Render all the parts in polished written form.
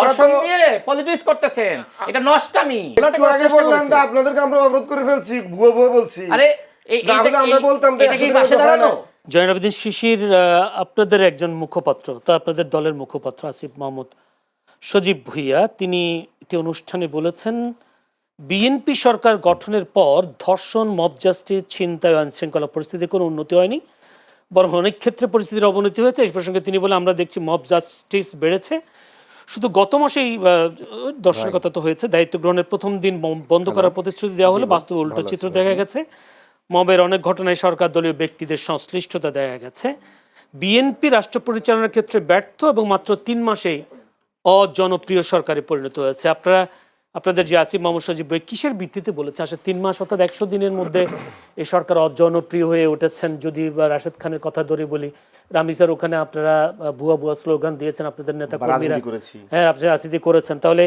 ধর্ষণ দিয়ে পলিটিক্স করতেছেন, এটা নষ্টামি। একটু আগে বললাম তো আপনাদেরকে আমরা অবরোধ করে ফেলছি, ভুয়া ভুয়া বলছি। আরে আমরা বলতাম এটা কি পাশে দাঁড়ানো? জয়নুল আবেদিন শিশির আপনাদের একজন মুখপাত্র, তো আপনাদের দলের মুখপাত্র আসিফ মাহমুদ সজীব ভুইয়া তিনি একটি অনুষ্ঠানে বলেছেন বিএনপি সরকার গঠনের পর ধর্ষণ, মব জাস্টিস, ছিনতাই, আইন শৃঙ্খলা পরিস্থিতির কোনো উন্নতি হয়নি, বরং অনেক ক্ষেত্রে পরিস্থিতির অবনতি হয়েছে। এই প্রসঙ্গে তিনি বলে আমরা দেখছি মব জাস্টিস বেড়েছে। শুধু গত মাসেই দর্শনের কথা তো হয়েছে, দায়িত্ব গ্রহণের প্রথম দিন বন্ধ করার প্রতিশ্রুতি দেওয়া হলে বাস্তবে উল্টো চিত্র দেখা গেছে। মবের অনেক ঘটনায় সরকার দলীয় ব্যক্তিদের সংশ্লিষ্টতা দেখা গেছে। বিএনপি রাষ্ট্র পরিচালনার ক্ষেত্রে ব্যর্থ এবং মাত্র 3 মাসেই অজনপ্রিয় সরকারে পরিণত হয়েছে। আপনাদের যে আসিফ মাহমুদ সজীব ভাই কিসের ভিত্তিতে বলেছে আসলে 3 মাস অর্থাৎ 100 দিনের মধ্যে এই সরকার অজনপ্রিয় হয়ে উঠেছেন? যদি বা রাশেদ খানের কথা ধরে বলি, রামিসার ওখানে আপনারা ভুয়া ভুয়া স্লোগান দিয়েছেন, আপনাদের নেতা কর্মীরা, হ্যাঁ আপনি রাজনীতি করেছেন, তাহলে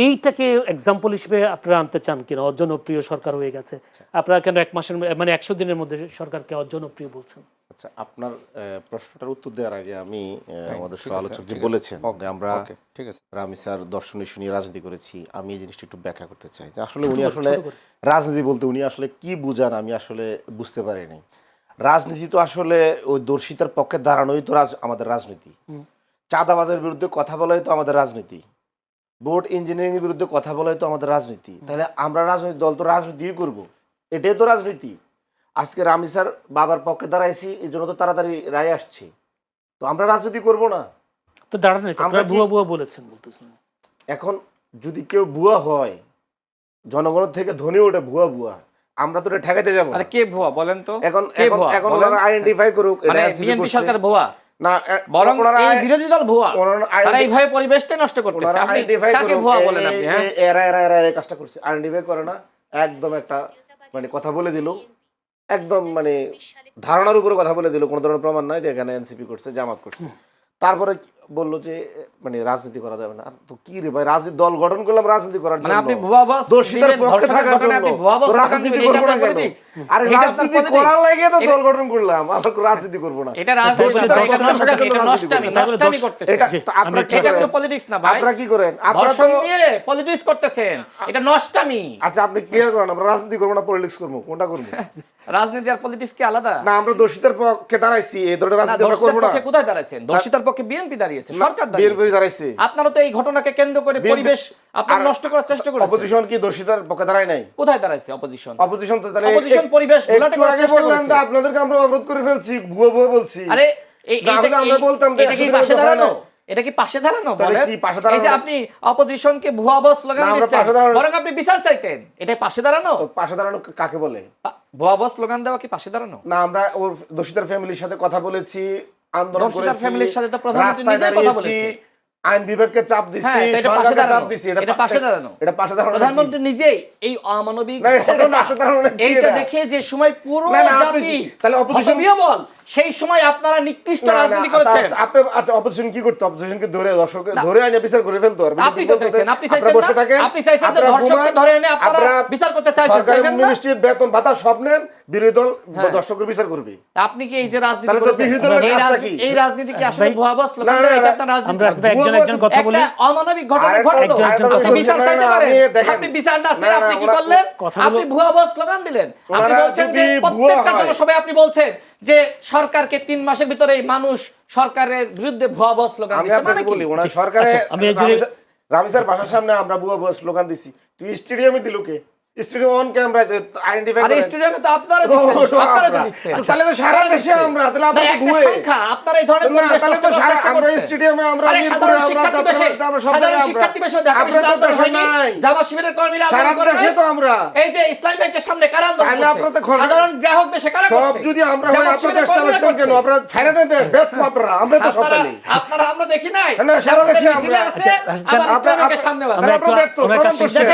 এইটাকে এক্সাম্পল হিসেবে আপনারা আনতে চান কিনা? অজনপ্রিয় সরকার হয়ে গেছে, আপনারা কেন 1 মাসের মানে 100 দিনের মধ্যে সরকারকে অজনপ্রিয় বলছেন? আচ্ছা, আপনার প্রশ্নটার উত্তর দেওয়ার আগে আমি আমাদের সহ-আলোচক যে বলেছেন যে আমরা রামিসার দর্শনী শুনিয়ে রাজনীতি করেছি, আমি এই জিনিসটা একটু ব্যাখ্যা করতে চাই যে আসলে উনি আসলে রাজনীতি বলতে উনি আসলে কি বুঝান আমি আসলে বুঝতে পারিনি। রাজনীতি তো আসলে ওই দর্শিতার পক্ষে দাঁড়ানোই তো আমাদের রাজনীতি, চাঁদাবাজের বিরুদ্ধে কথা বলাই তো আমাদের রাজনীতি, বোর্ড ইঞ্জিনিয়ারিং এর বিরুদ্ধে কথা বলাই তো আমাদের রাজনীতি। তাহলে আমরা রাজনৈতিক দল তো রাজনীতিই করব, এটাই তো রাজনীতি। আজকে রামিসার বাবার পক্ষে দাঁড়াইছি, এই জন্য তো তাড়াতাড়ি রায় আসছে, তো আমরা রাজনীতি করব না? তো দাঁড়ান, আমরা ভুয়া ভুয়া বলেছেন বলতেছেন। এখন যদি কেউ ভুয়া হয়, জনগণের থেকে ধনী ওঠে ভুয়া ভুয়া, আমরা তো এটা ঠেকাইতে যাবো। আরে কে ভুয়া বলেন তো? এখন ওনারা আইডেন্টিফাই করুক মানে বিএনপি সরকার ভুয়া না, বরং এই বিরোধী দল ভুয়া, তারা এইভাবে পরিবেশটা নষ্ট করতেছে। আপনি কাকে ভুয়া বলেন? আপনি এরা কাজটা করছে, আইডেন্টিফাই করে না, একদম একটা মানে কথা বলে দিল, একদম মানে ধারণার উপরে কথা বলে দিল, কোনো ধরনের প্রমাণ নাই, এখানে এনসিপি করছে, জামাত করছে। তারপরে বললো যে মানে রাজনীতি করা যাবে না। আর তো কি রে ভাই, রাজনীতি দল গঠন করলাম রাজনীতি করার জন্য, আপনি ভুয়া বস দোষীদের পক্ষে থাকার জন্য, রাজনীতি করব না কেন? আরে রাজনীতি করার লাগে তো দল গঠন করলাম, আবার রাজনীতি করব না? এটা রাজনীতি এটা নষ্টামি করতেছেন। এটা তো পলিটিক্স না ভাই। আপনারা কি করেন? আপনারা ধর্ষণ দিয়ে পলিটিক্স করতেছেন, এটা নষ্টামি। আচ্ছা, আপনি ক্লিয়ার করেন, আমরা রাজনীতি করব না পলিটিক্স করব, কোনটা করব? রাজনীতি আর পলিটিক্স কি আলাদা? না, আমরা দোষীদের পক্ষে দাঁড়াইছি, এই ধরনের রাজনীতি আমরা করব না। কোথায় দাঁড়াইছেন? দোষীদের পক্ষে বিএনপি দাঁড়িয়েছে, সরকার দাঁড়াইছে। আপনারা তো এই ঘটনাকে কেন্দ্র করে পরিবেশ আপনারা নষ্ট করার চেষ্টা করেছেন। অপোজিশন কি দোষীদের পক্ষে দাঁড়ায় নাই? কোথায় দাঁড়াইছে অপোজিশন? অপোজিশন তো তাহলে অপোজিশন পরিবেশ ঘোলাটে করার চেষ্টা করেছে। বললাম তো আপনাদেরকে আমরা অবরোধ করে ফেলছি, ভুয়া ভুয়া বলছি। আরে আমরা বলতাম এটা কি পাশে দাঁড়ানো? এটা কি পাশে দাঁড়ানো? এই যে আপনি অপোজিশনকে ভুয়া বস স্লোগান দিচ্ছেন, বরং আপনি বিচার চাইতেন, এটাই পাশে দাঁড়ানো? তো পাশে দাঁড়ানো কাকে বলে? ভুয়া বস স্লোগান দেওয়া কি পাশে দাঁড়ানো? না, আমরা ওর দোষীদের ফ্যামিলির সাথে কথা বলেছি, আন্দোলন করেছি, ফ্যামিলির সাথে তো প্রধানমন্ত্রী নিজেই কথা বলেছে, আইন বিভাগকে চাপ দিছি, সরকারকে চাপ দিছি, এটা পাশে দাঁড়ানো। এটা পাশে দাঁড়ানো। প্রধানমন্ত্রী নিজেই এই অমানবিক ঘটনা এইটা দেখে যে সময় পুরো জাতি তাহলে অপোজিশন বল, সেই সময় আপনারা নিকৃষ্ট রাজনীতি করেছেন। আপনি আচ্ছা, অপোজিশন কি করতে? অপোজিশনকে ধরে দর্শককে ধরে আইনে বিচার করে ফেলতো। আপনি তো চাইছেন, আপনি বসে থাকেন, আপনি চাইছেন যে দর্শককে ধরে এনে আপনারা বিচার করতে চাইছেন। সরকারি মিনিস্ট্রির বেতন ভাতা সব নেন, বিরোধী দল দর্শকের বিচার করবে। আপনি কি এই যে রাজনীতি করছেন, এই রাজনীতি কি আসলে ভুয়া বস স্লোগান দেওয়া? এটা আপনার রাজনীতি। আমরা একজন কথা বলি, অমানবিক ঘটনা ঘটলো, বিচার চাইতে পারেন। আপনি বিচার না চেয়ে আপনি কি করলেন? আপনি ভুয়া বস স্লোগান দিলেন। আপনি বলছেন যে প্রত্যেকটা জনসভায় আপনি বলছেন যে সরকারকে 3 মাসের ভিতরে মানুষ সরকারের বিরুদ্ধে ভুয়া বস স্লোগান দিচ্ছে। আমি আপনাকে বলি, ওনার সরকারে রামিসার বাসার সামনে আমরা ভুয়া বস স্লোগান দিছি, তুই স্টেডিয়ামে দিল কে? স্টেডিয়াম অন ক্যামেরা আইডেন্টিফাই করে। আরে স্টেডিয়ামে তো আপনারা দিচ্ছেন, তাহলে তো সারা দেশে আমরা, তাহলে আপনারা ভুয়া সংখ্যা আপনারা এই ধরনের পরিবেশ তাহলে তো সারা আমরা স্টেডিয়ামে আমরা মিরপুরে আমরা চট্টগ্রামে আমরা সব জায়গায় আমরা আপনারা তো দেশে নাই, জামা শিবিরের কর্মীরা সারা দেশে তো আমরা এই যে ইসলামী ব্যাংকের সামনে কারা আন্দোলন তাহলে আপনারা তো করছে, সাধারণ গ্রাহক বেশে কারা করছে? সব যদি আমরা হয় আপনারা দেশ চালাচ্ছেন কেন? আপনারা ছাইরা দেন দেশ, ব্যর্থ আপনারা, আমরা তো সব জানি। আপনারা আমরা দেখি নাই না, সারা দেশে আমরা আপনাদের সামনে আপনারা ব্যর্থ প্রমাণ করছেন।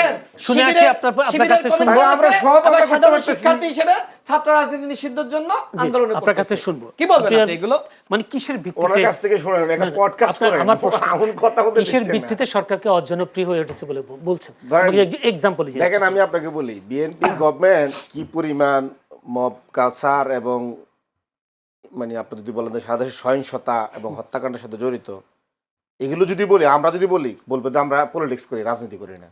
শুনে আসি আপনার কাছে শুনবো, আমরা সব আমরা সাধারণ শিক্ষার্থী হিসেবে ছাত্র রাজনীতি নিষিদ্ধের জন্য আন্দোলন আপনার কাছে শুনবো। কি বলবেন আপনি এগুলো? মানে কিসের ভিত্তিতে ওনার কাছ থেকে শুনেন, একটা পডকাস্ট করেন, আমার প্রশ্ন, এমন কথা বলতে কিসের দিচ্ছেন না। ভিত্তিতে সরকারকে অজনপ্রিয় হয়ে উঠেছে বলে বলছেন? এক্সাম্পল দেখেন, আমি আপনাকে বলি, বিএনপি গভর্নমেন্ট কি পরিমাণ মব কালচার এবং মানে আপনি যদি বলেন সারা দেশের সহিংসতা এবং হত্যাকাণ্ডের সাথে জড়িত, এগুলো যদি বলি, আমরা যদি বলি, বলবে যে আমরা পলিটিক্স করি, রাজনীতি করি না।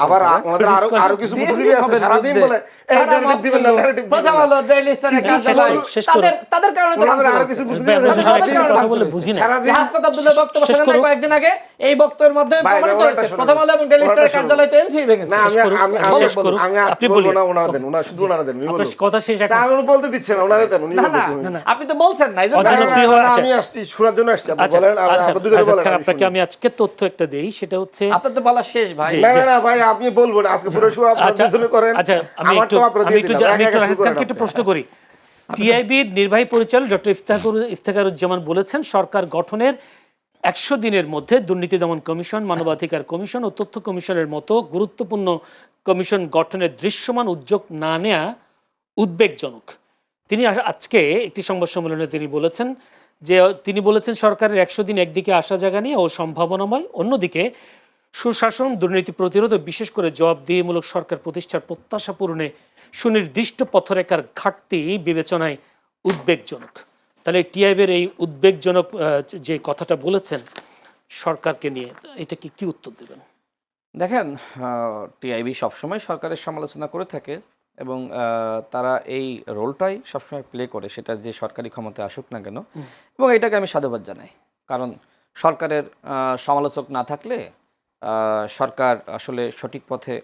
আবার আমাদের আরো কিছু বুদ্ধিজীবী আছে সারাদিন বলে এই narrative দিবেন না, narrative দিবেন প্রথম না। হলো ডেইলি স্টারের কার্যালয়, শেষ করো। তাদের কারণে তো ওনাদের আরো ভাঙচুর কিছু হচ্ছে। বুদ্ধিজীবী আছে, বুঝি না, সারাদিন কথা বলে ভাঙচুর বুঝি না। হচ্ছে। সারাদিন হাসপাতাল আব্দুল্লাহ বক্তব্য শেষ শোনেন করো। কয়েকদিন আগে, এই বক্তব্যের মাধ্যমে ভাই, প্রমাণিত ওনারটা হয়েছে শোনেন। প্রথম আলো এবং ডেইলি ওনারটা স্টারের শোনেন। কার্যালয় তো এনসিপি ভেঙেছে। না, শেষ করুন, শেষ করুন। আমি আপনি আজকে বলবো বলুন। না, ওনারা দেন, ওনারা শুধু ওনারা দেন, উনি আপনার বলুন। কথা শেষ তা এখন। আমি বলতে দিচ্ছেন না, ওনারা দেন, উনি না, বলুন। না, আপনি তো বলছেন না, এই জন্য অজনপ্রিয় না, প্রিয় না, আচ্ছা। আমি আসছি শোনার জন্য আসছি, আপনি আচ্ছা, বলেন, আচ্ছা, আপনি দুজনে আচ্ছা, বলেন, আপনাকে আমি আজকে তথ্য একটা দেই, সেটা হচ্ছে আপনার তো বলা শেষ ভাই। জি। না না না ভাই, আপনি বলবেন আজকে পুরো শো আপনারা আচ্ছা, দুজনে করেন। আচ্ছা, আমি একটু আমারটাও আপনারা দিয়ে দিলাম, আমি একা একটু একা শুরু রাহিদ করেন খানকে একটু আপনি। প্রশ্ন করি। টিআইবির নির্বাহী পরিচালক ডক্টর ইফতেখারুজ্জামান বলেছেন, সরকার গঠনের 100 দিনের মধ্যে দুর্নীতি দমন কমিশন, মানবাধিকার কমিশন ও তথ্য কমিশনের মতো গুরুত্বপূর্ণ কমিশন গঠনের দৃশ্যমান উদ্যোগ না নেওয়া উদ্বেগজনক। তিনি আজকে একটি সংবাদ সম্মেলনে তিনি বলেছেন সরকারের 100 দিন একদিকে আশা জাগানি ও সম্ভাবনাময়, অন্যদিকে সুশাসন, দুর্নীতি প্রতিরোধ ও বিশেষ করে জবাবদিহিমূলক সরকার প্রতিষ্ঠার প্রত্যাশা পূরণে সুনির্দিষ্ট পথরেখার ঘাটতি বিবেচনায় উদ্বেগজনক। তাহলে টিআইবির এই উদ্বেগজনক যে কথাটা বলেছেন সরকারকে নিয়ে, এটা কি উত্তর দেবেন? দেখেন, টিআইবি সবসময় সরকারের সমালোচনা করে থাকে এবং তারা এই রোলটাই সবসময় প্লে করে, সেটা যে সরকারি ক্ষমতায় আসুক না কেন, এবং এটাকে আমি সাধুবাদ জানাই। কারণ সরকারের সমালোচক না থাকলে সরকার আসলে সঠিক পথে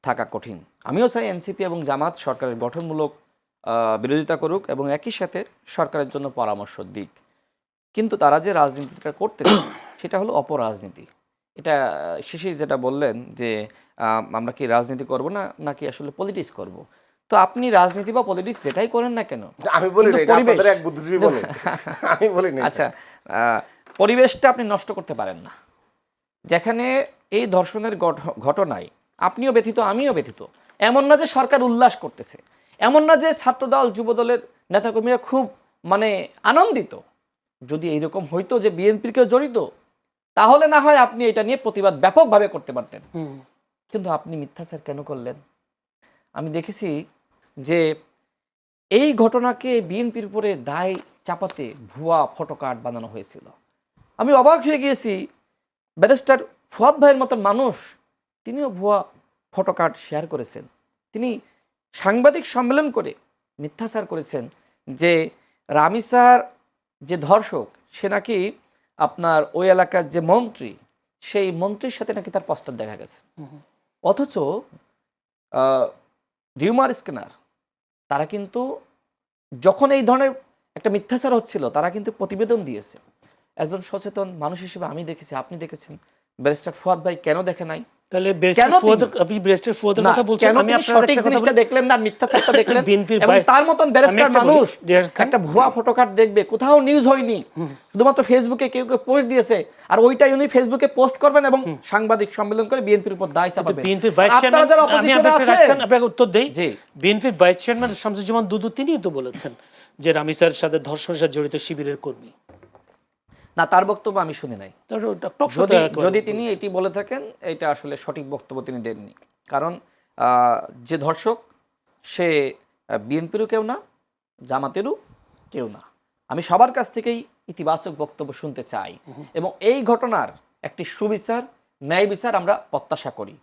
থাকা কঠিন। আমিও চাই এনসিপি এবং জামাত সরকারের গঠনমূলক বিরোধিতা করুক এবং একই সাথে সরকারের জন্য পরামর্শ দিক, কিন্তু তারা যে রাজনীতিটা করতেছে সেটা হলো অপরাজনীতি। এটা শেষে যেটা বললেন যে আমরা কি রাজনীতি করব না, নাকি আসলে পলিটিক্স করব। তো আপনি রাজনীতি বা পলিটিক্স যেটাই করেন না কেন, আমি বলি না, কিন্তু এটা পরিবেশ- আপনাদের এক বুদ্ধিজীবী বলে, আমি বলি না। আচ্ছা, পরিবেশটা আপনি নষ্ট করতে পারেন না। যেখানে এই ধর্ষণের ঘটনায় আপনিও ব্যথিত, আমিও ব্যথিত। এমন না যে সরকার উল্লাস করতেছে, এমন না যে ছাত্রদল যুবদলের নেতাকর্মীরা খুব আনন্দিত। যদি এইরকম হইতো যে বিএনপির কেউ জড়িত, তাহলে না হয় আপনি এটা নিয়ে প্রতিবাদ ব্যাপকভাবে করতে পারতেন, কিন্তু আপনি মিথ্যাচার কেন করলেন? আমি দেখেছি যে এই ঘটনাকে বিএনপির উপরে দায় চাপাতে ভুয়া ফটোকার্ড বানানো হয়েছিল। আমি অবাক হয়ে গিয়েছি, ব্যারিস্টার ফুয়াদ ভাইয়ের মতন মানুষ তিনিও ভুয়া ফটোকার্ড শেয়ার করেছেন। তিনি সাংবাদিক সম্মেলন করে মিথ্যাচার করেছেন যে রামিসার যে ধর্ষক সে নাকি আপনার ওই এলাকার যে মন্ত্রী, সেই মন্ত্রীর সাথে নাকি তার পোস্টার দেখা গেছে। অথচ রিউমার স্ক্যানার তারা কিন্তু যখন এই ধরনের একটা মিথ্যাচার হচ্ছিল তারা কিন্তু প্রতিবেদন দিয়েছে। একজন সচেতন মানুষ হিসেবে আমি দেখেছি, আপনি দেখেছেন, ব্যারিস্টার ফুয়াদ ভাই কেন দেখে নাই? তাহলে আপনি ব্যারিস্টার ফুয়াদের না, কথা বলছেন, কেন আমি তিনি আপনার সঠিক একটা কথা জিনিসটা বলি। দেখলেন না, মিথ্যাচারটা দেখলেন? বিএনপির এবং তার মতন ব্যারিস্টার আমি একটা বলি, মানুষ রিয়াজ খান। একটা ভুয়া ফটোকার্ড দেখবে, কোথাও নিউজ হয়নি, শুধুমাত্র ফেসবুকে কেউ কেউ পোস্ট দিয়েছে, আর ওইটাই উনি ফেসবুকে পোস্ট করবেন এবং সাংবাদিক সম্মেলন করে বিএনপির উপর দায় চাপাবেন। বিএনপির ভাইস আপনারা চেয়ারম্যান, যারা আমি অপোজিশনে আপনাকে আছেন, আপনাকে উত্তর দেই। জি। বিএনপির ভাইস চেয়ারম্যান শামসুজ্জামান দুদু তিনিও তো বলেছেন যে রামিসার সাথে ধর্ষণের সাথে জড়িত শিবিরের কর্মী। না, তার বক্তব্য আমি শুনি নাই। যদি তিনি এটি বলে থাকেন, এটা আসলে সঠিক বক্তব্য তিনি দেননি। কারণ যে ধর্ষক সে বিএনপিরও কেউ না, জামাতেরও কেউ না। আমি সবার কাছ থেকেই ইতিবাচক বক্তব্য শুনতে চাই এবং এই ঘটনার একটি সুবিচার, ন্যায় বিচার আমরা প্রত্যাশা করি।